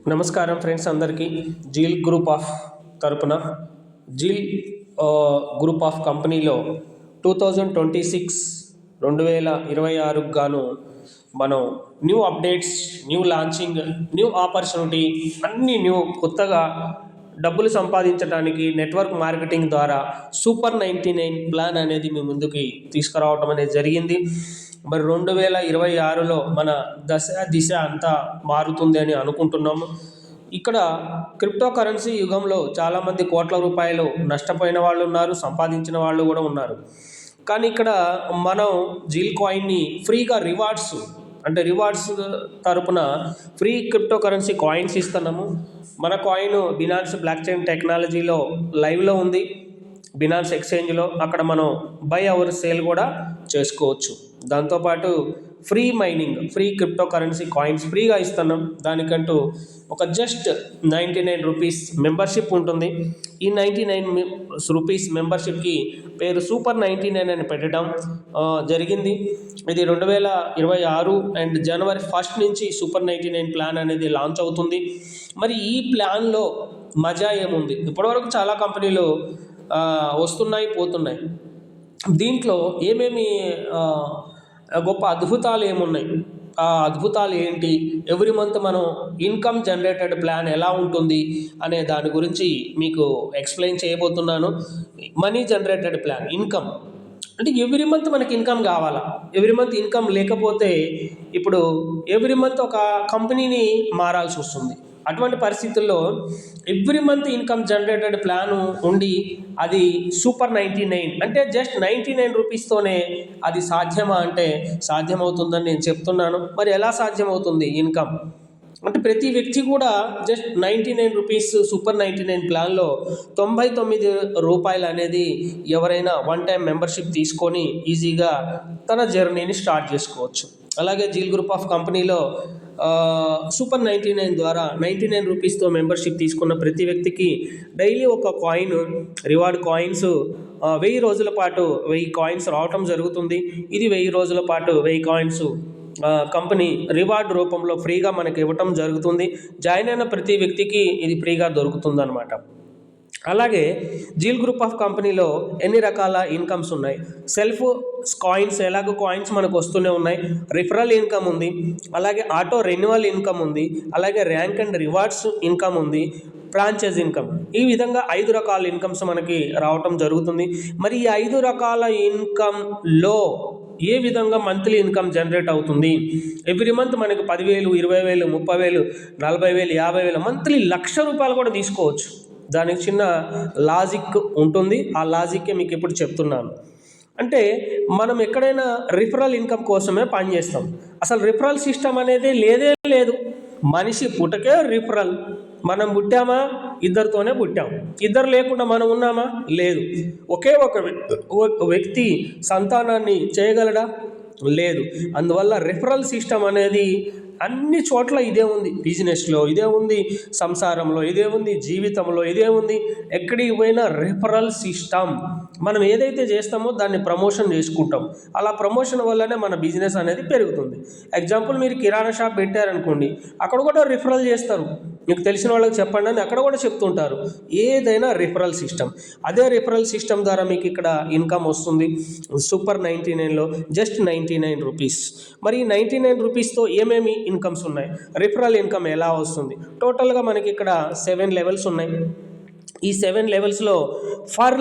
నమస్కారం ఫ్రెండ్స్ అందరికీ. Zeal group of తరపున జీల్ గ్రూప్ ఆఫ్ కంపెనీలో 2026 2026 గాను మనం new updates, new launching, new opportunity, అన్ని న్యూ కొత్తగా డబ్బులు సంపాదించడానికి నెట్వర్క్ మార్కెటింగ్ ద్వారా సూపర్ 99 ప్లాన్ అనేది మీ ముందుకి తీసుకురావడం అనేది జరిగింది. మరి 2026లో మన దిశ అంతా మారుతుంది అని అనుకుంటున్నాము. ఇక్కడ క్రిప్టో కరెన్సీ యుగంలో చాలామంది కోట్ల రూపాయలు నష్టపోయిన వాళ్ళు ఉన్నారు, సంపాదించిన వాళ్ళు కూడా ఉన్నారు. కానీ ఇక్కడ మనం జీల్ కాయిన్ని ఫ్రీగా రివార్డ్స్ తరపున ఫ్రీ క్రిప్టో కరెన్సీ కాయిన్స్ ఇస్తున్నాము. మన కాయిన్ బినాన్స్ బ్లాక్ చైన్ టెక్నాలజీలో లైవ్లో ఉంది, బినాన్స్ ఎక్స్చేంజ్లో. అక్కడ మనం బై అవర్ సేల్ కూడా చేసుకోవచ్చు. దాంతోపాటు free mining, free crypto currency coins ఫ్రీగా ఇస్తున్నాం. దానికంటూ ఒక జస్ట్ 99 రూపీస్ మెంబర్షిప్ ఉంటుంది. ఈ 99 రూపీస్ మెంబర్షిప్కి పేరు సూపర్ 99 అని పెట్టడం జరిగింది. ఇది 2026 అండ్ జనవరి 1 నుంచి సూపర్ 99 ప్లాన్ అనేది లాంచ్ అవుతుంది. మరి ఈ ప్లాన్లో మజా ఏముంది? ఇప్పటివరకు చాలా కంపెనీలు వస్తున్నాయి, పోతున్నాయి. దీంట్లో ఏమేమి గొప్ప అద్భుతాలు ఏమున్నాయి, ఆ అద్భుతాలు ఏంటి, ఎవ్రీ మంత్ మనం ఇన్కమ్ జనరేటెడ్ ప్లాన్ ఎలా ఉంటుంది అనే దాని గురించి మీకు ఎక్స్ప్లెయిన్ చేయబోతున్నాను. మనీ జనరేటెడ్ ప్లాన్, ఇన్కమ్ అంటే ఎవ్రీ మంత్ మనకి ఇన్కమ్ కావాలా? ఎవ్రీ మంత్ ఇన్కమ్ లేకపోతే ఇప్పుడు ఎవ్రీ మంత్ ఒక కంపెనీని మారాల్సి వస్తుంది. అటువంటి పరిస్థితుల్లో every month income generated plan ఉండి అది సూపర్ 99 అంటే జస్ట్ 99 రూపీస్తోనే అది సాధ్యమా అంటే సాధ్యమవుతుందని నేను చెప్తున్నాను. మరి ఎలా సాధ్యమవుతుంది ఇన్కమ్ అంటే? ప్రతి వ్యక్తి కూడా జస్ట్ 99 రూపీస్ సూపర్ 99 ప్లాన్లో 99 రూపాయలు అనేది ఎవరైనా వన్ టైం మెంబర్షిప్ తీసుకొని ఈజీగా తన జర్నీని స్టార్ట్ చేసుకోవచ్చు. అలాగే జీల్ గ్రూప్ ఆఫ్ కంపెనీలో సూపర్ 99 ద్వారా 99 రూపీస్తో మెంబర్షిప్ తీసుకున్న ప్రతి వ్యక్తికి డైలీ ఒక కాయిన్, రివార్డ్ కాయిన్స్ 1000 రోజుల పాటు 1000 కాయిన్స్ రావటం జరుగుతుంది. ఇది 1000 రోజుల పాటు 1000 కాయిన్స్ కంపెనీ రివార్డ్ రూపంలో ఫ్రీగా మనకి ఇవ్వటం జరుగుతుంది. జాయిన్ అయిన ప్రతి వ్యక్తికి ఇది ఫ్రీగా దొరుకుతుంది అన్నమాట. అలాగే జీల్ గ్రూప్ ఆఫ్ కంపెనీలో ఎన్ని రకాల ఇన్కమ్స్ ఉన్నాయి? సెల్ఫ్ కాయిన్స్, ఎలాగో కాయిన్స్ మనకు వస్తూనే ఉన్నాయి. రిఫరల్ ఇన్కమ్ ఉంది, అలాగే ఆటో రెన్యువల్ ఇన్కమ్ ఉంది, అలాగే ర్యాంక్ అండ్ రివార్డ్స్ ఇన్కమ్ ఉంది, ఫ్రాంచైజ్ ఇన్కమ్. ఈ విధంగా 5 రకాల ఇన్కమ్స్ మనకి రావటం జరుగుతుంది. మరి ఈ 5 రకాల ఇన్కమ్లో ఏ విధంగా మంత్లీ ఇన్కమ్ జనరేట్ అవుతుంది? ఎవ్రీ మంత్ మనకి 10,000, 20,000, 30,000, 40,000, 50,000 మంత్లీ ₹1,00,000 కూడా తీసుకోవచ్చు. దానికి చిన్న లాజిక్ ఉంటుంది. ఆ లాజిక్కే మీకు ఇప్పుడు చెప్తున్నాను. అంటే మనం ఎక్కడైనా రిఫరల్ ఇన్కమ్ కోసమే పనిచేస్తాం. అసలు రిఫరల్ సిస్టమ్ అనేది లేదు. మనిషి పుట్టకే రిఫరల్. మనం పుట్టామా? ఇద్దరితోనే పుట్టాం. ఇద్దరు లేకుండా మనం ఉన్నామా? లేదు. ఒకే ఒక వ్యక్తి సంతానాన్ని చేయగలడా? లేదు. అందువల్ల రిఫరల్ సిస్టమ్ అనేది అన్ని చోట్ల ఇదే ఉంది. బిజినెస్లో ఇదే ఉంది, సంసారంలో ఇదే ఉంది, జీవితంలో ఇదే ఉంది. ఎక్కడికి పోయినా రిఫరల్ సిస్టమ్. మనం ఏదైతే చేస్తామో దాన్ని ప్రమోషన్ చేసుకుంటాం. అలా ప్రమోషన్ వల్లనే మన బిజినెస్ అనేది పెరుగుతుంది. ఎగ్జాంపుల్, మీరు కిరాణా షాప్ పెట్టారనుకోండి, అక్కడ కూడా రిఫరల్ చేస్తారు. మీకు తెలిసిన వాళ్ళకి చెప్పండి అని అక్కడ కూడా చెప్తుంటారు. ఏదైనా రిఫరల్ సిస్టమ్. అదే రిఫరల్ సిస్టమ్ ద్వారా మీకు ఇక్కడ ఇన్కమ్ వస్తుంది సూపర్ 99లో జస్ట్ 99 రూపీస్. మరి 99 రూపీస్తో ఏమేమి ఇన్కమ్స్ ఉన్నాయి? రిఫరల్ ఇన్కమ్ ఎలా వస్తుంది? టోటల్గా మనకి ఇక్కడ 7 లెవెల్స్ ఉన్నాయి. ఈ 7 లెవెల్స్లో ఫర్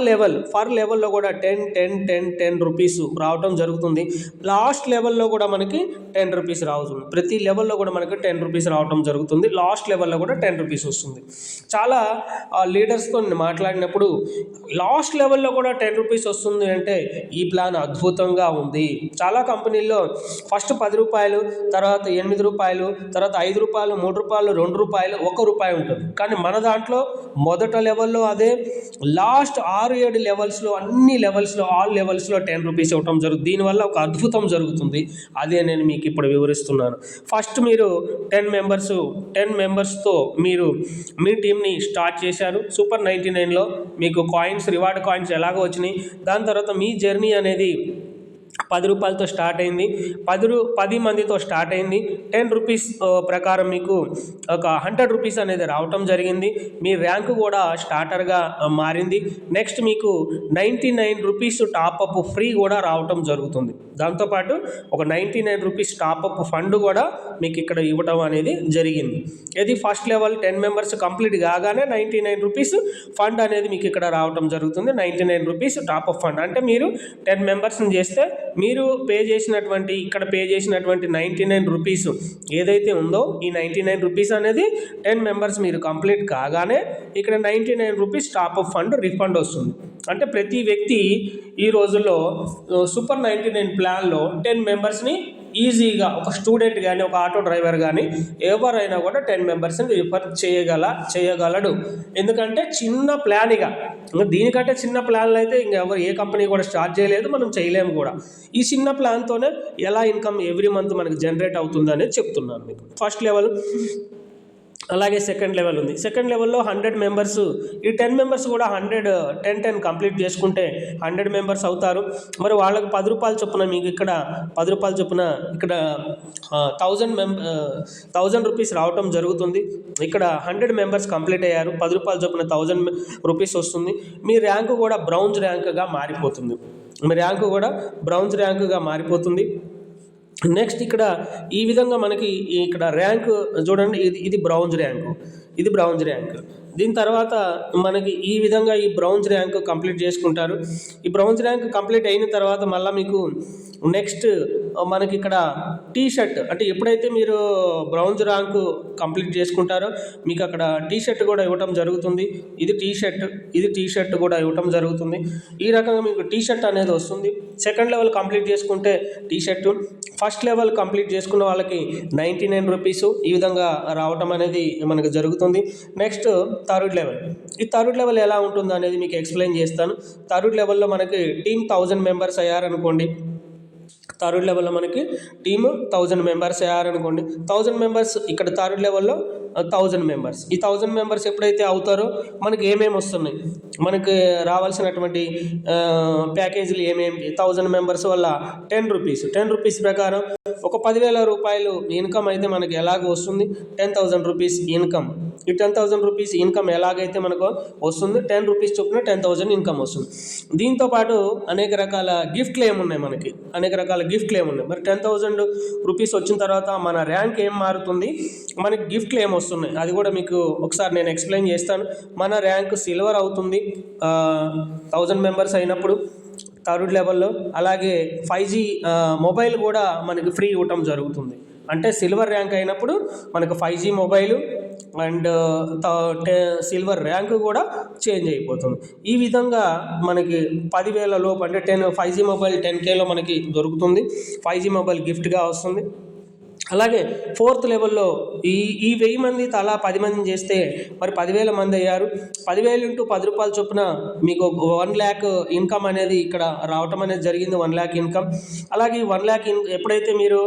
లెవెల్లో కూడా 10 రూపీస్ రావటం జరుగుతుంది. లాస్ట్ లెవెల్లో కూడా మనకి 10 రూపీస్ రావుతుంది. ప్రతి లెవెల్లో కూడా మనకి 10 రూపీస్ రావటం జరుగుతుంది. లాస్ట్ లెవెల్లో కూడా 10 రూపీస్ వస్తుంది. చాలా లీడర్స్తో మాట్లాడినప్పుడు లాస్ట్ లెవెల్లో కూడా 10 రూపీస్ వస్తుంది అంటే ఈ ప్లాన్ అద్భుతంగా ఉంది. చాలా కంపెనీల్లో ఫస్ట్ 10 రూపాయలు, తర్వాత 8 రూపాయలు, తర్వాత 5 రూపాయలు, 3 రూపాయలు, 2 రూపాయలు, 1 రూపాయి ఉంటుంది. కానీ మన దాంట్లో మొదట లెవెల్లో అదే, లాస్ట్ 6-7 లెవెల్స్లో అన్ని లెవెల్స్లో ఆల్ లెవెల్స్లో 10 రూపీస్ ఇవ్వటం జరుగుతుంది. దీనివల్ల ఒక అద్భుతం జరుగుతుంది. అదే నేను మీకు ఇప్పుడు వివరిస్తున్నాను. ఫస్ట్ మీరు 10 మెంబర్స్తో మీరు మీ టీంని స్టార్ట్ చేశారు. సూపర్ 99లో మీకు కాయిన్స్, రివార్డ్ కాయిన్స్ ఎలాగో వచ్చినాయి. దాని తర్వాత మీ జర్నీ అనేది రూపాయలతో స్టార్ట్ అయింది, 10 మందితో స్టార్ట్ అయింది. 10 రూపీస్ ప్రకారం మీకు ఒక 100 రూపీస్ అనేది రావటం జరిగింది. మీ ర్యాంకు కూడా స్టార్టర్గా మారింది. నెక్స్ట్ మీకు 99 రూపీస్ టాప్అప్ ఫ్రీ కూడా రావటం జరుగుతుంది. దాంతోపాటు ఒక 99 రూపీస్ టాప్అప్ ఫండ్ కూడా మీకు ఇక్కడ ఇవ్వటం అనేది జరిగింది. ఇది ఫస్ట్ లెవెల్ 10 మెంబర్స్ కంప్లీట్ కాగానే 99 రూపీస్ ఫండ్ అనేది మీకు ఇక్కడ రావటం జరుగుతుంది. 99 రూపీస్ టాప్అప్ ఫండ్ అంటే మీరు 10 మెంబర్స్ని చేస్తే మీరు ఇక్కడ పే చేసినటువంటి 99 రూపీస్ ఏదైతే ఉందో ఈ 99 రూపీస్ అనేది 10 మెంబర్స్ మీరు కంప్లీట్ కాగానే ఇక్కడ 99 రూపీస్ టాప్అప్ ఫండ్ రిఫండ్ వస్తుంది. అంటే ప్రతి వ్యక్తి ఈ రోజుల్లో సూపర్ 99 ప్లాన్లో 10 మెంబర్స్ని ఈజీగా ఒక స్టూడెంట్ కానీ ఒక ఆటో డ్రైవర్ కానీ ఎవరైనా కూడా 10 మెంబర్స్ని రిఫర్ చేయగలడు. ఎందుకంటే చిన్న ప్లాన్, ఇక దీనికంటే చిన్న ప్లాన్లు అయితే ఎవరు ఏ కంపెనీ కూడా స్టార్ట్ చేయలేదు, మనం చేయలేము కూడా. ఈ చిన్న ప్లాన్తోనే ఎలా ఇన్కమ్ ఎవ్రీ మంత్ మనకు జనరేట్ అవుతుంది అనేది చెప్తున్నాను మీకు. ఫస్ట్ లెవెల్ అలాగే సెకండ్ లెవెల్ ఉంది. సెకండ్ లెవెల్లో 100 మెంబర్స్, ఈ 10 మెంబర్స్ కూడా 10 కంప్లీట్ చేసుకుంటే 100 మెంబర్స్ అవుతారు. మరి వాళ్ళకి 10 రూపాయలు చొప్పున మీకు ఇక్కడ 10 రూపాయలు చొప్పున ఇక్కడ 1000 రూపీస్ రావటం జరుగుతుంది. ఇక్కడ 100 మెంబర్స్ కంప్లీట్ అయ్యారు, 10 రూపాయలు చొప్పున 1000 రూపీస్ వస్తుంది. మీ ర్యాంకు కూడా బ్రౌన్స్ ర్యాంకుగా మారిపోతుంది. నెక్స్ట్ ఇక్కడ ఈ విధంగా మనకి ఇక్కడ ర్యాంక్ చూడండి, ఇది బ్రౌన్స్ ర్యాంక్. దీని తర్వాత మనకి ఈ విధంగా ఈ బ్రౌన్స్ ర్యాంక్ కంప్లీట్ చేసుకుంటారు. ఈ బ్రౌన్స్ ర్యాంక్ కంప్లీట్ అయిన తర్వాత మళ్ళీ మీకు నెక్స్ట్ మనకి ఇక్కడ టీ షర్ట్, అంటే ఎప్పుడైతే మీరు బ్రౌన్స్ ర్యాంకు కంప్లీట్ చేసుకుంటారో మీకు అక్కడ టీ షర్ట్ కూడా ఇవ్వటం జరుగుతుంది. ఇది టీ షర్ట్ కూడా ఇవ్వటం జరుగుతుంది. ఈ రకంగా మీకు టీ షర్ట్ అనేది వస్తుంది. సెకండ్ లెవెల్ కంప్లీట్ చేసుకుంటే T shirt, first level complete చేసుకున్న వాళ్ళకి 99 రూపీస్ ఈ విధంగా రావటం అనేది మనకు జరుగుతుంది. నెక్స్ట్ థర్డ్ లెవెల్ ఎలా ఉంటుందో అనేది మీకు ఎక్స్ప్లెయిన్ చేస్తాను. థర్డ్ లెవెల్లో మనకి టీమ్ 1000 మెంబర్స్ అయ్యారనుకోండి. థర్డ్ లెవెల్లో మనకి టీమ్ 1000 మెంబర్స్ అయ్యారనుకోండి. 1000 మెంబర్స్ ఇక్కడ థర్డ్ లెవెల్లో 1000 మెంబర్స్. ఈ 1000 మెంబర్స్ ఎప్పుడైతే అవుతారో మనకి ఏమేమి వస్తున్నాయి, మనకి రావాల్సినటువంటి ప్యాకేజీలు ఏమేమి, 1000 మెంబర్స్ వల్ల 10 రూపీస్ ప్రకారం ఒక 10,000 రూపాయలు ఇన్కమ్ అయితే మనకి ఎలాగ వస్తుంది, 10,000 రూపీస్ ఇన్కమ్. ఈ 10,000 రూపీస్ ఇన్కమ్ ఎలాగైతే మనకు వస్తుంది, 10 రూపీస్ చొప్పున 10,000 ఇన్కమ్ వస్తుంది. దీంతోపాటు అనేక రకాల గిఫ్ట్లు ఏమున్నాయి, మరి 10,000 రూపీస్ వచ్చిన తర్వాత మన ర్యాంక్ ఏం మారుతుంది, మనకి గిఫ్ట్లు ఏమొస్తున్నాయి అది కూడా మీకు ఒకసారి నేను ఎక్స్ప్లెయిన్ చేస్తాను. మన ర్యాంక్ సిల్వర్ అవుతుంది 1000 మెంబర్స్ అయినప్పుడు థర్డ్ లెవెల్లో. అలాగే 5G మొబైల్ కూడా మనకి ఫ్రీ ఇవ్వటం జరుగుతుంది. అంటే సిల్వర్ ర్యాంక్ అయినప్పుడు మనకు 5G mobile and silver rank కూడా చేంజ్ అయిపోతుంది. ఈ విధంగా మనకి 10,000 లోపు అంటే 5G మొబైల్ 10Kలో మనకి దొరుకుతుంది. 5G మొబైల్ గిఫ్ట్గా వస్తుంది. అలాగే ఫోర్త్ లెవెల్లో ఈ 1000 మంది తలా 10 మందిని చేస్తే మరి 10,000 మంది అయ్యారు. 10,000 ఇంటూ 10 రూపాయలు చొప్పున మీకు 1 lakh ఇన్కమ్ అనేది ఇక్కడ రావటం అనేది జరిగింది. 1 lakh ఇన్కమ్. అలాగే 1 lakh ఎప్పుడైతే మీరు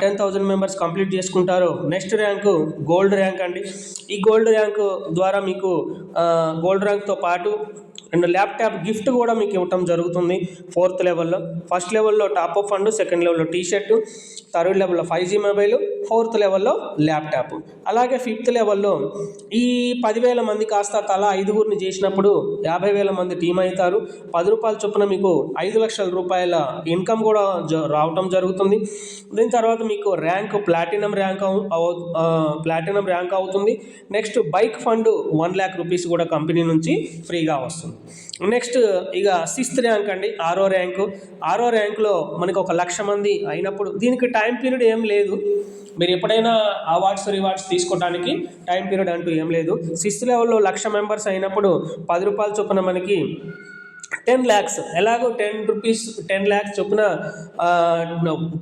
10,000 మెంబర్స్ కంప్లీట్ చేసుకుంటారో నెక్స్ట్ ర్యాంకు గోల్డ్ ర్యాంక్ అండి. ఈ గోల్డ్ ర్యాంక్ ద్వారా మీకు గోల్డ్ ర్యాంక్తో పాటు అండ్ ల్యాప్టాప్ గిఫ్ట్ కూడా మీకు ఇవ్వటం జరుగుతుంది ఫోర్త్ లెవెల్లో. ఫస్ట్ లెవెల్లో టాప్అప్ ఫండ్, సెకండ్ లెవెల్లో టీ షర్టు, థర్డ్ లెవెల్లో 5G మొబైల్, ఫోర్త్ లెవెల్లో ల్యాప్టాప్. అలాగే ఫిఫ్త్ లెవెల్లో ఈ 10,000 మంది కాస్త తలా 5గురిని చేసినప్పుడు 50,000 మంది టీం అవుతారు. 10 రూపాయల చొప్పున మీకు 5 లక్షల రూపాయల ఇన్కమ్ కూడా రావటం జరుగుతుంది. దీని తర్వాత మీకు ర్యాంక్ ప్లాటినం ర్యాంక్ అవుతుంది. Next bike fund 1 lakh rupees కూడా కంపెనీ నుంచి ఫ్రీగా వస్తుంది. నెక్స్ట్ ఇక 6th ర్యాంక్ అండి, 6వ ర్యాంకులో మనకి 1,00,000 మంది అయినప్పుడు దీనికి టైం పీరియడ్ ఏం లేదు. మీరు ఎప్పుడైనా రివార్డ్స్ తీసుకోవడానికి టైం పీరియడ్ అంటూ ఏం లేదు. 6th లెవెల్లో 1,00,000 మెంబర్స్ అయినప్పుడు 10 రూపాయల చొప్పున మనకి 10 lakhs ఎలాగో 10 lakhs చొప్పున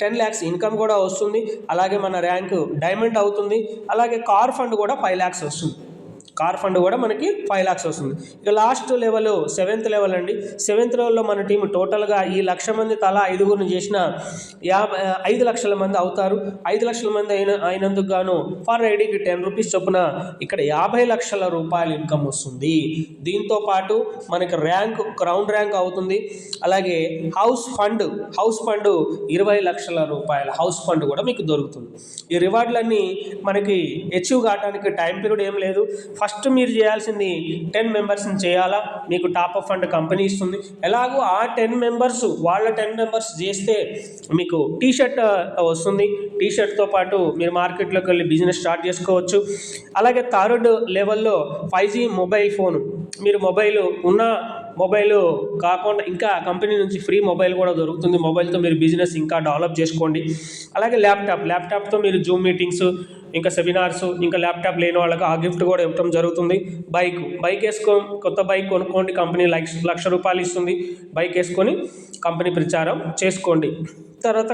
10 lakhs ఇన్కమ్ కూడా వస్తుంది. అలాగే మన ర్యాంకు డైమండ్ అవుతుంది. అలాగే కార్ ఫండ్ కూడా 5 lakhs వస్తుంది. కార్ ఫండ్ కూడా మనకి 5 lakhs వస్తుంది. ఇక లాస్ట్ లెవెల్ 7th లెవెల్ అండి. 7th లెవెల్లో మన టీం టోటల్గా ఈ 1,00,000 మంది తలా 5గురిని చేసిన 5 లక్షల మంది అవుతారు. 5 లక్షల మంది అయినందుకు గాను ఫర్ ఐడికి 10 రూపీస్ చొప్పున ఇక్కడ 50 లక్షల రూపాయలు ఇన్కమ్ వస్తుంది. దీంతో పాటు మనకి గ్రౌండ్ ర్యాంక్ అవుతుంది. అలాగే హౌస్ ఫండ్ 20 లక్షల రూపాయల హౌస్ ఫండ్ కూడా మీకు దొరుకుతుంది. ఈ రివార్డులన్నీ మనకి అచీవ్ కావడానికి టైం పీరియడ్ ఏం లేదు. ఫస్ట్ మీరు చేయాల్సింది 10 మెంబర్స్ని చేయాలా, మీకు టాప్ అప్ ఫండ్ కంపెనీ ఇస్తుంది. ఎలాగో ఆ 10 మెంబర్స్ వాళ్ళ 10 మెంబర్స్ చేస్తే మీకు టీషర్ట్ వస్తుంది. టీషర్ట్తో పాటు మీరు మార్కెట్లోకి వెళ్ళి బిజినెస్ స్టార్ట్ చేసుకోవచ్చు. అలాగే థర్డ్ లెవెల్లో 5G మొబైల్ ఫోన్, మీరు మొబైల్ కాకుండా ఇంకా కంపెనీ నుంచి ఫ్రీ మొబైల్ కూడా దొరుకుతుంది. మొబైల్తో మీరు బిజినెస్ ఇంకా డెవలప్ చేసుకోండి. అలాగే ల్యాప్టాప్తో మీరు జూమ్ మీటింగ్స్, ఇంకా సెమినార్స్, ఇంకా ల్యాప్టాప్ లేని వాళ్ళకి ఆ గిఫ్ట్ కూడా ఇవ్వడం జరుగుతుంది. బైక్ కొత్త బైక్ కొనుక్కోండి, కంపెనీ ₹1,00,000 ఇస్తుంది. బైక్ వేసుకొని కంపెనీ ప్రచారం చేసుకోండి. తర్వాత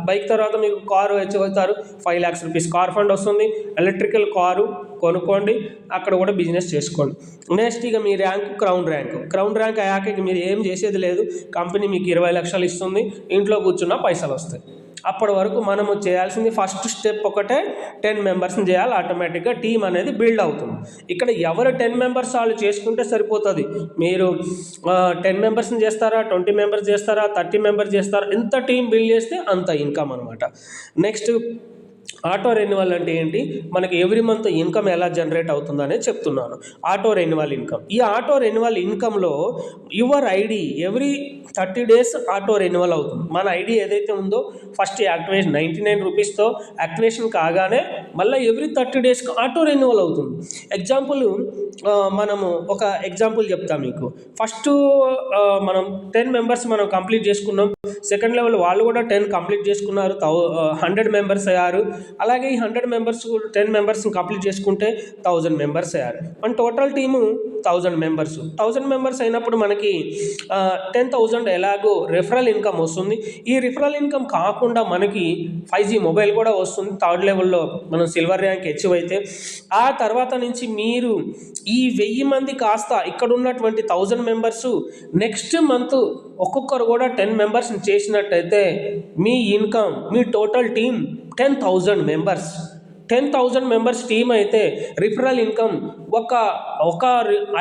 బైక్ తర్వాత మీకు కారు వెళ్తారు, 5 lakhs కార్ ఫండ్ వస్తుంది. ఎలక్ట్రికల్ కారు కొనుక్కోండి, అక్కడ కూడా బిజినెస్ చేసుకోండి. నెక్స్ట్ ఇక మీ క్రౌన్ ర్యాంక్ అయ్యాక ఇక మీరు ఏం చేసేది లేదు. కంపెనీ మీకు 20 లక్షలు ఇస్తుంది, ఇంట్లో కూర్చున్న పైసలు వస్తాయి. అప్పటి వరకు మనము చేయాల్సింది ఫస్ట్ స్టెప్ ఒకటే, 10 మెంబర్స్ని చేయాలి. ఆటోమేటిక్గా టీం అనేది బిల్డ్ అవుతుంది. ఇక్కడ ఎవరు 10 మెంబర్స్ వాళ్ళు చేసుకుంటే సరిపోతుంది. మీరు 10 మెంబర్స్ని చేస్తారా, 20 మెంబర్స్ చేస్తారా, 30 మెంబర్స్ చేస్తారా, ఎంత టీం బిల్డ్ చేస్తే అంత ఇన్కమ్ అనమాట. నెక్స్ట్ ఆటో రెన్యువల్ అంటే ఏంటి, మనకి ఎవ్రీ మంత్ ఇన్కమ్ ఎలా జనరేట్ అవుతుందనే చెప్తున్నాను. ఆటో రెన్యువల్ ఇన్కమ్, ఈ ఆటో రెన్యువల్ ఇన్కంలో your ID every 30 days auto renewal అవుతుంది. మన ఐడి ఏదైతే ఉందో ఫస్ట్ యాక్టివేషన్ 99 రూపీస్తో యాక్టివేషన్ కాగానే మళ్ళీ ఎవ్రీ 30 days ఆటో రెన్యువల్ అవుతుంది. మనము ఒక ఎగ్జాంపుల్ చెప్తాం మీకు. ఫస్ట్ మనం 10 మెంబర్స్ మనం కంప్లీట్ చేసుకున్నాం. సెకండ్ లెవెల్ వాళ్ళు కూడా 10 కంప్లీట్ చేసుకున్నారు, 100 మెంబర్స్ అయ్యారు. అలాగే ఈ 100 మెంబర్స్ 10 మెంబర్స్ని కంప్లీట్ చేసుకుంటే 1000 మెంబర్స్ అయ్యారు. మన టోటల్ టీము 1000 మెంబర్స్ అయినప్పుడు మనకి 10,000 ఎలాగో రెఫరల్ ఇన్కమ్ వస్తుంది. ఈ రెఫరల్ ఇన్కమ్ కాకుండా మనకి 5G మొబైల్ కూడా వస్తుంది. థర్డ్ లెవెల్లో మనం సిల్వర్ ర్యాంక్ అచీవ్ అయితే ఆ తర్వాత నుంచి మీరు ఈ 1000 మంది కాస్త ఇక్కడ ఉన్నటువంటి 1000 మెంబర్స్ నెక్స్ట్ మంత్ ఒక్కొక్కరు కూడా 10 మెంబర్స్ని చేసినట్టయితే మీ ఇన్కమ్, మీ టోటల్ టీం 10,000 మెంబర్స్ టీం అయితే రిఫరల్ ఇన్కమ్ ఒక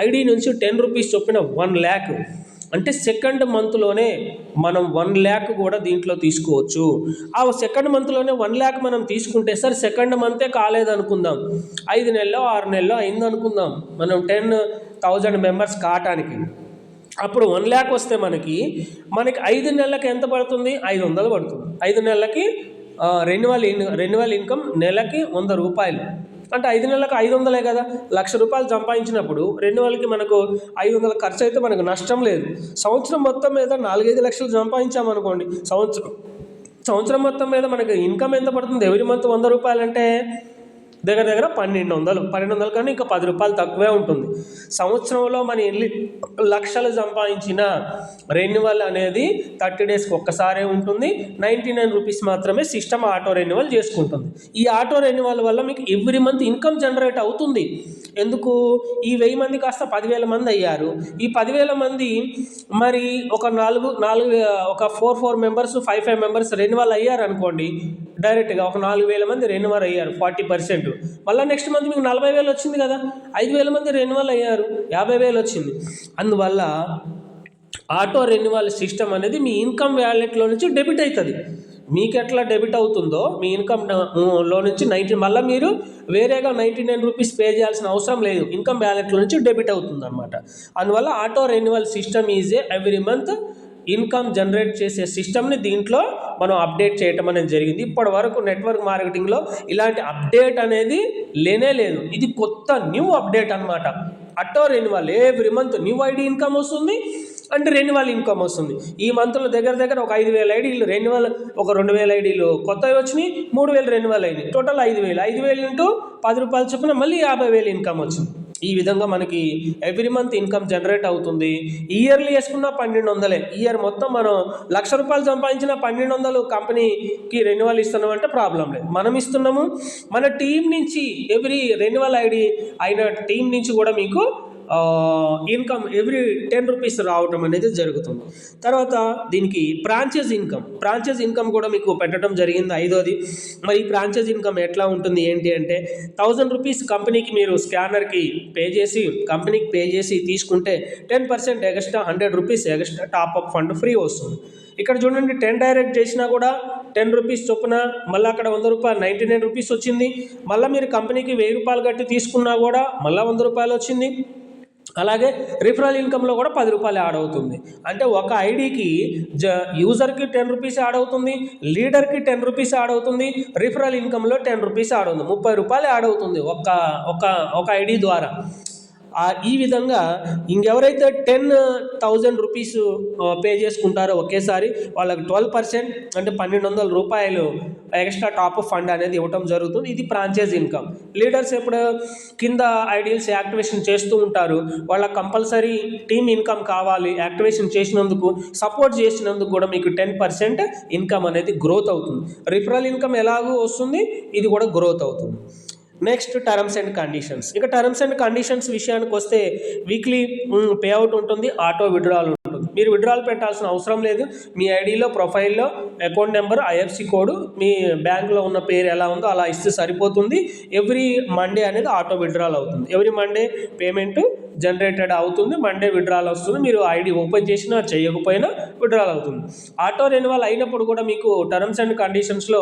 ఐడి నుంచి 10 రూపీస్ చొప్పున 1 lakh, అంటే సెకండ్ మంత్లోనే మనం 1 lakh కూడా దీంట్లో తీసుకోవచ్చు. ఆ సెకండ్ మంత్లోనే 1 lakh మనం తీసుకుంటే సార్ సెకండ్ మంతే కాలేదనుకుందాం, 5 నెలలో 6 నెలలో అయిందనుకుందాం మనం 10,000 మెంబర్స్ కావటానికి. అప్పుడు 1 lakh వస్తే మనకి 5 నెలలకి ఎంత పడుతుంది, 500 పడుతుంది. 5 నెలలకి రెన్యువల్ ఇన్కమ్ నెలకి ₹100. అంటే 5 నెలలకు 500 కదా, ₹1,00,000 సంపాదించినప్పుడు రెన్యువల్కి మనకు 500 ఖర్చు అయితే మనకు నష్టం లేదు. సంవత్సరం మొత్తం మీద 4-5 లక్షలు సంపాదించామనుకోండి, సంవత్సరం మొత్తం మీద మనకు ఇన్కమ్ ఎంత పడుతుంది, ఎవ్రీ మంత్ ₹100 అంటే దగ్గర 1200 కానీ ఇంకా ₹10 తక్కువే ఉంటుంది. సంవత్సరంలో మనం ఎన్ని లక్షలు సంపాదించిన రెన్యువల్ అనేది 30 daysకి ఒక్కసారే ఉంటుంది. 99 రూపీస్ మాత్రమే సిస్టమ్ ఆటో రెన్యువల్ చేసుకుంటుంది. ఈ ఆటో రెన్యువల్ వల్ల మీకు ఎవ్రీ మంత్ ఇన్కమ్ జనరేట్ అవుతుంది. ఎందుకు, ఈ 1000 మంది కాస్త 10,000 మంది అయ్యారు. ఈ 10,000 మంది మరి ఒక 4 మెంబర్స్ 5 మెంబర్స్ రెన్యువల్ అయ్యారు అనుకోండి, డైరెక్ట్గా ఒక 4,000 మంది రెన్యువల్ అయ్యారు 40%. మళ్ళీ నెక్స్ట్ మంత్ మీకు 40,000 వచ్చింది కదా, 5,000 మంది రెన్యువల్ అయ్యారు 50,000 వచ్చింది. అందువల్ల ఆటో రెన్యువల్ సిస్టమ్ అనేది మీ ఇన్కమ్ వ్యాలెట్లో నుంచి డెబిట్ అవుతుంది. మీకు ఎట్లా డెబిట్ అవుతుందో మీ ఇన్కమ్లో నుంచి మళ్ళీ మీరు వేరేగా 99 రూపీస్ పే చేయాల్సిన అవసరం లేదు, ఇన్కమ్ వ్యాలెట్లో నుంచి డెబిట్ అవుతుంది అనమాట. అందువల్ల auto renewal system is every month income generate చేసే సిస్టమ్ని దీంట్లో మనం అప్డేట్ చేయటం అనేది జరిగింది. ఇప్పటి వరకు నెట్వర్క్ మార్కెటింగ్లో ఇలాంటి అప్డేట్ అనేది లేనే లేదు. ఇది కొత్త న్యూ అప్డేట్ అనమాట. Auto renewal every month new ID income వస్తుంది అంటే రెన్యువల్ ఇన్కమ్ వస్తుంది. ఈ మంత్లో దగ్గర ఒక 5,000 ఐడీలు రెన్యువల్, ఒక 2,000 ఐడీలు కొత్తవి వచ్చినాయి, 3,000 రెన్యువల్ అయినాయి, టోటల్ 5,000 ఇంటూ ₹10 చొప్పున మళ్ళీ 50,000 ఇన్కమ్ వచ్చింది. ఈ విధంగా మనకి ఎవ్రీ మంత్ ఇన్కమ్ జనరేట్ అవుతుంది. ఇయర్లీ వేసుకున్న 1200, ఇయర్ మొత్తం మనం ₹1,00,000 సంపాదించిన 1200 కంపెనీకి రెన్యువల్ ఇస్తున్నాం అంటే ప్రాబ్లం లేదు. మనం ఇస్తున్నాము. మన టీం నుంచి ఎవ్రీ రెన్యువల్ ఐడి అయిన టీం నుంచి కూడా మీకు ఇన్కమ్ ఎవ్రీ ₹10 రావటం అనేది జరుగుతుంది. తర్వాత దీనికి ఫ్రాంచైజ్ ఇన్కమ్ కూడా మీకు పెట్టడం జరిగింది 5వది. మరి ఈ ఫ్రాంచైజ్ ఇన్కమ్ ఎట్లా ఉంటుంది ఏంటి అంటే ₹1000 కంపెనీకి మీరు స్కానర్కి కంపెనీకి పే చేసి తీసుకుంటే 10% extra ₹100 extra top-up fund free వస్తుంది. ఇక్కడ చూడండి 10 డైరెక్ట్ చేసినా కూడా ₹10 చొప్పున మళ్ళీ అక్కడ ₹100 ₹99 వచ్చింది. మళ్ళీ మీరు కంపెనీకి ₹1000 కట్టి తీసుకున్నా కూడా మళ్ళీ ₹100 వచ్చింది. అలాగే రిఫరల్ ఇన్కంలో కూడా ₹10 యాడ్ అవుతుంది. అంటే ఒక ఐడికి యూజర్కి ₹10 యాడ్ అవుతుంది, లీడర్కి ₹10 యాడ్ అవుతుంది, రిఫరల్ ఇన్కంలో ₹10 యాడ్ అవుతుంది, ₹30 యాడ్ అవుతుంది ఒక ఐడి ద్వారా. ఈ విధంగా ఇంకెవరైతే ₹10,000 పే చేసుకుంటారో ఒకేసారి వాళ్ళకి 12% అంటే ₹1,200 ఎక్స్ట్రా టాప్ ఫండ్ అనేది ఇవ్వటం జరుగుతుంది. ఇది ఫ్రాంచైజ్ ఇన్కమ్. లీడర్స్ ఎప్పుడు కింద ఐడియల్స్ యాక్టివేషన్ చేస్తూ ఉంటారు, వాళ్ళకి కంపల్సరీ టీమ్ ఇన్కమ్ కావాలి. యాక్టివేషన్ చేసినందుకు, సపోర్ట్ చేసినందుకు కూడా మీకు 10% ఇన్కమ్ అనేది గ్రోత్ అవుతుంది. రిఫరల్ ఇన్కమ్ ఎలాగూ వస్తుంది, ఇది కూడా గ్రోత్ అవుతుంది. Next terms and conditions. ఇక టర్మ్స్ అండ్ కండిషన్స్ విషయానికి వస్తే వీక్లీ పే అవుట్ ఉంటుంది, ఆటో విడ్రాల్ ఉంటుంది. మీరు విడ్రాల్ పెట్టాల్సిన అవసరం లేదు. మీ ఐడిలో ప్రొఫైల్లో అకౌంట్ నెంబర్, ఐఎఫ్సి కోడ్, మీ బ్యాంక్లో ఉన్న పేరు ఎలా ఉందో అలా ఇస్తే సరిపోతుంది. ఎవ్రీ మండే అనేది ఆటో విడ్రాల్ అవుతుంది. ఎవ్రీ మండే పేమెంట్ జనరేటెడ్ అవుతుంది, మండే విడ్రాల్ వస్తుంది. మీరు ఐడి ఓపెన్ చేసినా చేయకపోయినా విడ్రాల్ అవుతుంది. ఆటో రెన్యువల్ అయినప్పుడు కూడా మీకు టర్మ్స్ అండ్ కండిషన్స్లో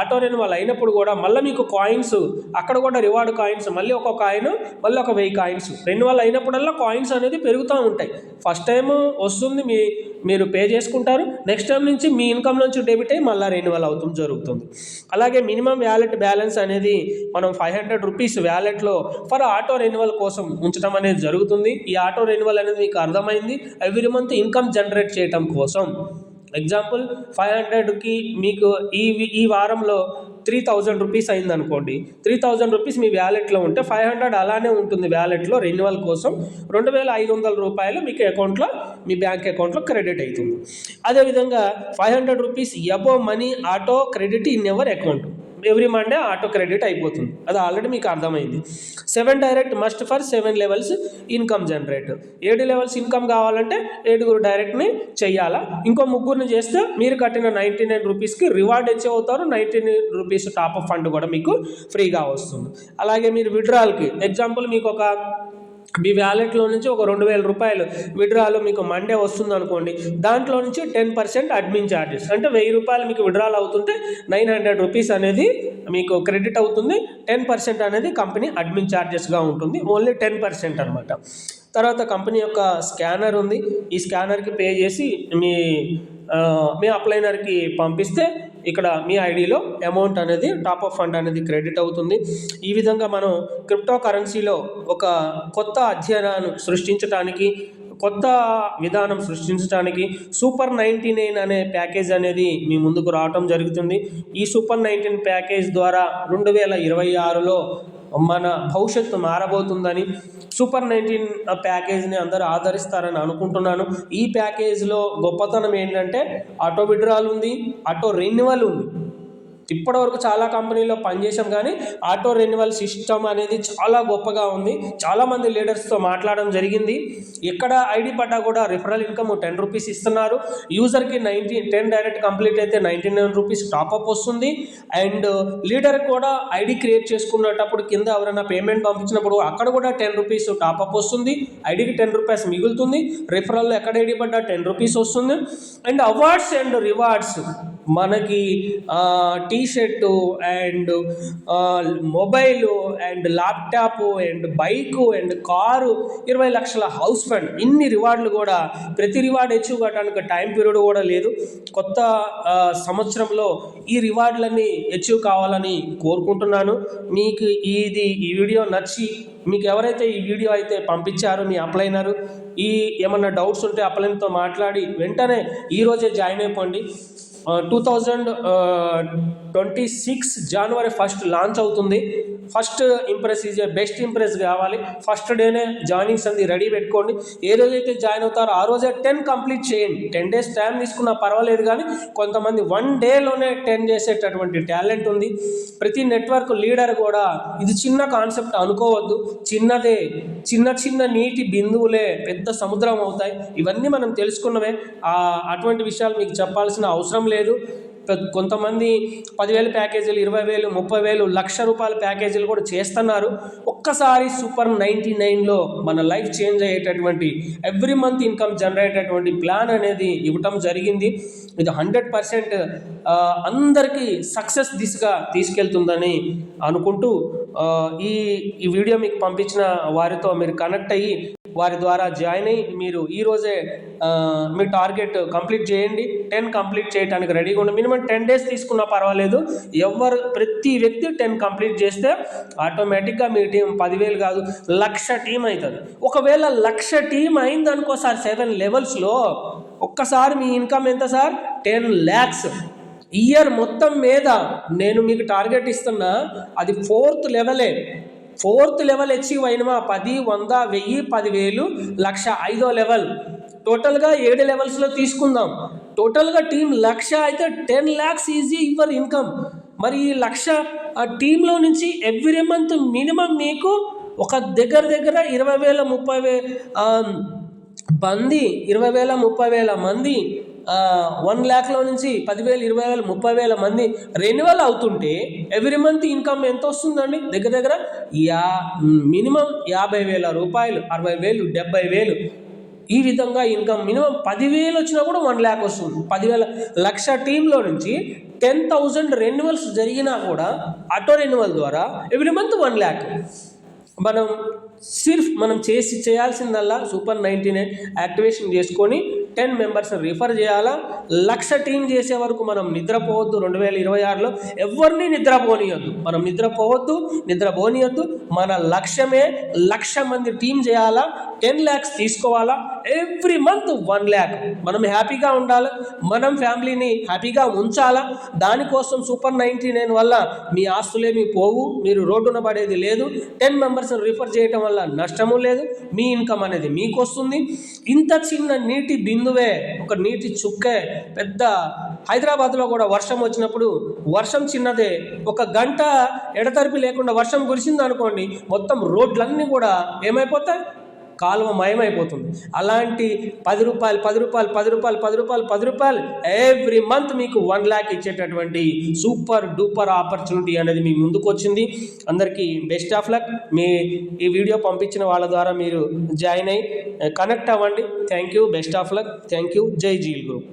ఆటో రెన్యువల్ అయినప్పుడు కూడా మళ్ళీ మీకు కాయిన్స్, అక్కడ కూడా రివార్డ్ కాయిన్స్, మళ్ళీ ఒక కాయిన్, మళ్ళీ ఒక 1000 కాయిన్స్ రెన్యువల్ అయినప్పుడల్లా కాయిన్స్ అనేది పెరుగుతూ ఉంటాయి. ఫస్ట్ టైం వస్తుంది, మీరు పే చేసుకుంటారు. నెక్స్ట్ టైం నుంచి మీ ఇన్కమ్ నుంచి డెబిట్ అయ్యి మళ్ళీ రెన్యువల్ అవుతుంది జరుగుతుంది. అలాగే మినిమం వ్యాలెట్ బ్యాలెన్స్ అనేది మనం ₹500 వ్యాలెట్లో ఫర్ ఆటో రెన్యువల్ కోసం ఉంచడం అనేది జరుగుతుంది. ఈ ఆటో రెన్యువల్ అనేది మీకు అర్థమైంది, ఎవ్రీ మంత్ ఇన్కమ్ జనరేట్ చేయడం కోసం. ఎగ్జాంపుల్ 500కి మీకు ఈ వారంలో ₹3,000 అయింది అనుకోండి. ₹3,000 మీ వ్యాలెట్లో ఉంటే 500 అలానే ఉంటుంది వ్యాలెట్లో రెన్యువల్ కోసం. ₹2,500 మీకు అకౌంట్లో, మీ బ్యాంక్ అకౌంట్లో క్రెడిట్ అవుతుంది. అదేవిధంగా ₹500 above money auto credit in ever account. Every Monday auto credit అయిపోతుంది. అది ఆల్రెడీ మీకు అర్థమైంది. 7 direct must for 7 levels income generate. 7 levels income కావాలంటే 7 డైరెక్ట్ని చెయ్యాలా. ఇంకో 3 చేస్తే మీరు కట్టిన ₹99కి రివార్డ్ వచ్చి అవుతారు. ₹99 టాప్ అప్ ఫండ్ కూడా మీకు ఫ్రీగా వస్తుంది. అలాగే మీరు విడ్రాల్కి ఎగ్జాంపుల్ మీకు మీ వ్యాలెట్లో నుంచి ఒక ₹2,000 విడ్రాలో మీకు మండే వస్తుంది అనుకోండి. దాంట్లో నుంచి 10% అడ్మిన్ ఛార్జెస్, అంటే ₹1,000 మీకు విడ్రాల్ అవుతుంటే ₹900 అనేది మీకు క్రెడిట్ అవుతుంది. 10% అనేది కంపెనీ అడ్మిన్ ఛార్జెస్గా ఉంటుంది. ఓన్లీ 10% అనమాట. తర్వాత కంపెనీ యొక్క స్కానర్ ఉంది. ఈ స్కానర్కి పే చేసి మీ అప్లైనర్కి పంపిస్తే ఇక్కడ మీ ఐడిలో అమౌంట్ అనేది టాప్అప్ ఫండ్ అనేది క్రెడిట్ అవుతుంది. ఈ విధంగా మనం క్రిప్టో కరెన్సీలో ఒక కొత్త అధ్యయనాన్ని సృష్టించడానికి, కొత్త విధానం సృష్టించడానికి సూపర్ 99 అనే ప్యాకేజ్ అనేది మీ ముందుకు రావటం జరుగుతుంది. ఈ సూపర్ 19 ప్యాకేజ్ ద్వారా 2026లో మన భవిష్యత్తు మారబోతుందని, సూపర్ 19 ప్యాకేజ్ని అందరూ ఆదరిస్తారని అనుకుంటున్నాను. ఈ ప్యాకేజ్లో గొప్పతనం ఏంటంటే ఆటో విడ్రాల్ ఉంది, ఆటో రెన్యువల్ ఉంది. ఇప్పటివరకు చాలా కంపెనీలో పనిచేసాం, కానీ ఆటో రెన్యువల్ సిస్టమ్ అనేది చాలా గొప్పగా ఉంది. చాలామంది లీడర్స్తో మాట్లాడడం జరిగింది. ఎక్కడ ఐడి పడ్డా కూడా రిఫరల్ ఇన్కమ్ ₹10 ఇస్తున్నారు. యూజర్కి 10 డైరెక్ట్ కంప్లీట్ అయితే ₹99 టాప్అప్ వస్తుంది. అండ్ లీడర్ కూడా ఐడి క్రియేట్ చేసుకునేటప్పుడు కింద ఎవరైనా పేమెంట్ పంపించినప్పుడు అక్కడ కూడా ₹10 టాప్అప్ వస్తుంది. ఐడికి ₹10 మిగులుతుంది. రిఫరల్లో ఎక్కడ ఐడి పడ్డా ₹10 వస్తుంది. అండ్ అవార్డ్స్ అండ్ రివార్డ్స్ మనకి T-shirt and mobile and laptop and bike and car, 20 లక్షల హౌస్ ఫండ్, ఇన్ని రివార్డులు కూడా ప్రతి రివార్డ్ అచీవ్ కావడానికి టైం పీరియడ్ కూడా లేదు. కొత్త సంవత్సరంలో ఈ రివార్డులన్నీ అచీవ్ కావాలని కోరుకుంటున్నాను. మీకు ఈ వీడియో నచ్చి మీకు ఎవరైతే ఈ వీడియో అయితే పంపించారో మీ అప్లైనరు, ఏమన్నా డౌట్స్ ఉంటే అప్లైనర్తో మాట్లాడి వెంటనే ఈరోజే జాయిన్ అయిపోండి. 2026 January 1 లాంచ్ అవుతుంది. First impress is best impress కావాలి. ఫస్ట్ డేనే జాయినింగ్స్ అంది రెడీ పెట్టుకోండి. ఏ రోజైతే జాయిన్ అవుతారో ఆ రోజే 10 కంప్లీట్ చేయండి. 10 days టైం తీసుకున్నా పర్వాలేదు, కానీ కొంతమంది 1 dayలోనే 10 చేసేటటువంటి టాలెంట్ ఉంది. ప్రతి నెట్వర్క్ లీడర్ కూడా ఇది చిన్న కాన్సెప్ట్ అనుకోవద్దు. చిన్నదే, చిన్న నీటి బిందువులే పెద్ద సముద్రం అవుతాయి. ఇవన్నీ మనం తెలుసుకున్నవే. అటువంటి విషయాలు మీకు చెప్పాల్సిన అవసరం లేదు. కొంతమంది 10,000 ప్యాకేజీలు, 20,000, 30,000, ₹1,00,000 ప్యాకేజీలు కూడా చేస్తున్నారు. ఒక్కసారి సూపర్ 99లో మన లైఫ్ చేంజ్ అయ్యేటటువంటి ఎవ్రీ మంత్ ఇన్కమ్ జనరేట్ అయ్యేటువంటి ప్లాన్ అనేది ఇవ్వటం జరిగింది. ఇది 100% అందరికీ సక్సెస్ దిశగా తీసుకెళ్తుందని అనుకుంటూ ఈ వీడియో మీకు పంపించిన వారితో మీరు కనెక్ట్ అయ్యి వారి ద్వారా జాయిన్ అయ్యి మీరు ఈరోజే మీ టార్గెట్ కంప్లీట్ చేయండి. 10 కంప్లీట్ చేయడానికి రెడీగా ఉండి మినిమం 10 days తీసుకున్నా పర్వాలేదు. ప్రతి వ్యక్తి 10 కంప్లీట్ చేస్తే ఆటోమేటిక్గా మీ టీం 10,000 కాదు 1,00,000 టీం అవుతుంది. ఒకవేళ 1,00,000 టీం అయిందనుకో సార్ 7 levelsలో, ఒక్కసారి మీ ఇన్కమ్ ఎంత సార్? 10 lakhs. ఇయర్ మొత్తం మీద నేను మీకు టార్గెట్ ఇస్తున్నా, అది 4th level. 4th level achieve అయినమా 10, 100, 1000, 10,000, 1,00,000 5వ లెవెల్. టోటల్గా 7 levelsలో తీసుకుందాం. టోటల్గా టీం 1,00,000 అయితే 10 lakhs ఈజీ యువర్ ఇన్కమ్. మరి ఈ 1,00,000 టీంలో నుంచి ఎవ్రీ మంత్ మినిమం మీకు ఒక దగ్గర 20,000, 30,000 మంది, 20,000, 30,000 మంది 1 lakhలో నుంచి 10,000, 20,000, 30,000 మంది రెన్యువల్ అవుతుంటే ఎవ్రీ మంత్ ఇన్కమ్ ఎంత వస్తుందండి? దగ్గర మినిమం ₹50,000, 60,000, 70,000. ఈ విధంగా ఇన్కమ్ మినిమం 10,000 వచ్చినా కూడా 1 lakh వస్తుంది. 10,000 1,00,000 టీంలో నుంచి 10,000 రెన్యువల్స్ జరిగినా కూడా ఆటో రెన్యువల్ ద్వారా ఎవ్రీ మంత్ 1 lakh. మనం చేయాల్సిందల్లా సూపర్ 99 యాక్టివేషన్ చేసుకొని 10 మెంబర్స్ని రిఫర్ చేయాలా. 1,00,000 టీం చేసే వరకు మనం నిద్రపోవద్దు. 2026లో ఎవరిని నిద్రపోనియద్దు. మన లక్ష్యమే 1,00,000 మంది టీం చేయాలా, 10 lakhs తీసుకోవాలా. Every month 1 lakh. మనం హ్యాపీగా ఉండాలి, మనం ఫ్యామిలీని హ్యాపీగా ఉంచాలా. దానికోసం సూపర్ 99 వల్ల మీ ఆస్తులేమీ పోవు, మీరు రోడ్డున పడేది లేదు. 10 మెంబర్స్ని రిఫర్ చేయటం వల్ల నష్టము లేదు, మీ ఇన్కమ్ అనేది మీకు వస్తుంది. ఇంత చిన్న నీటి బిందువే, ఒక నీటి చుక్కే పెద్ద. హైదరాబాద్లో కూడా వర్షం వచ్చినప్పుడు వర్షం చిన్నదే, 1 గంట ఎడతెరిపి లేకుండా వర్షం కురిసింది అనుకోండి, మొత్తం రోడ్లన్నీ కూడా ఏమైపోతాయి? కాలువ మయమైపోతుంది. అలాంటి ₹10 ఎవ్రీ మంత్ మీకు 1 lakh ఇచ్చేటటువంటి సూపర్ డూపర్ ఆపర్చునిటీ అనేది మీ ముందుకు వచ్చింది. అందరికీ బెస్ట్ ఆఫ్ లక్. ఈ వీడియో పంపించిన వాళ్ళ ద్వారా మీరు జాయిన్ అయ్యి కనెక్ట్ అవ్వండి. Thank you, best of luck. Thank you. జై జీల్ గ్రూప్.